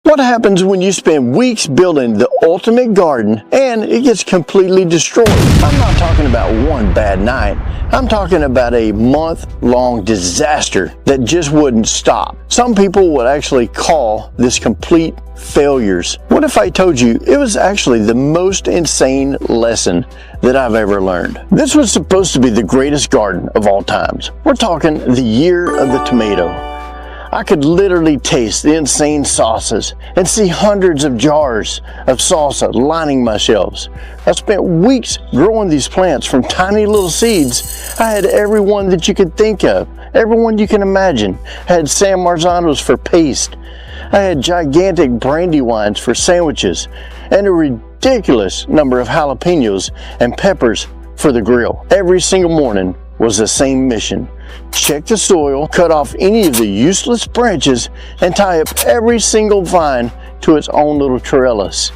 What happens when you spend weeks building the ultimate garden and it gets completely destroyed? I'm not talking about one bad night. I'm talking about a month-long disaster that just wouldn't stop. Some people would actually call this complete failures. What if I told you it was actually the most insane lesson that I've ever learned? This was supposed to be the greatest garden of all times. We're talking the year of the tomato. I could literally taste the insane sauces and see hundreds of jars of salsa lining my shelves. I spent weeks growing these plants from tiny little seeds. I had every one that you could think of, every one you can imagine. I had San Marzanos for paste. I had gigantic brandywines for sandwiches and a ridiculous number of jalapenos and peppers for the grill. Every single morning was the same mission. Check the soil, cut off any of the useless branches, and tie up every single vine to its own little trellis.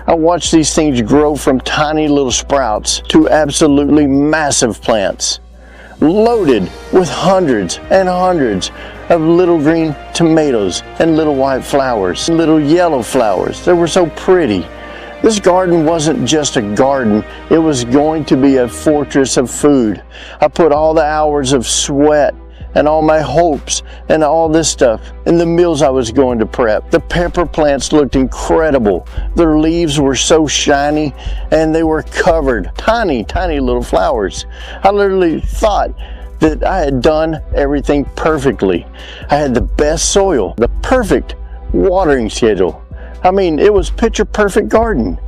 I watched these things grow from tiny little sprouts to absolutely massive plants, loaded with hundreds and hundreds of little green tomatoes and little white flowers, little yellow flowers. They were so pretty. This garden wasn't just a garden, it was going to be a fortress of food. I put all the hours of sweat and all my hopes and all this stuff in the meals I was going to prep. The pepper plants looked incredible. Their leaves were so shiny and they were covered, tiny little flowers. I literally thought that I had done everything perfectly. I had the best soil, the perfect watering schedule. I mean, it was picture perfect garden.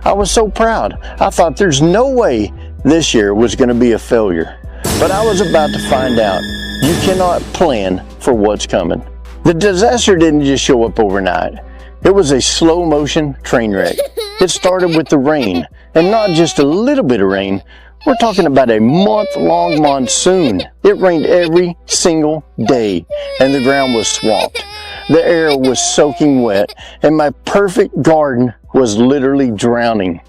I was so proud. I thought there's no way this year was going to be a failure. But I was about to find out. You cannot plan for what's coming. The disaster didn't just show up overnight. It was a slow motion train wreck. It started with the rain, and not just a little bit of rain. We're talking about a month-long monsoon. It rained every single day, and the ground was swamped. The air was soaking wet, and my perfect garden was literally drowning.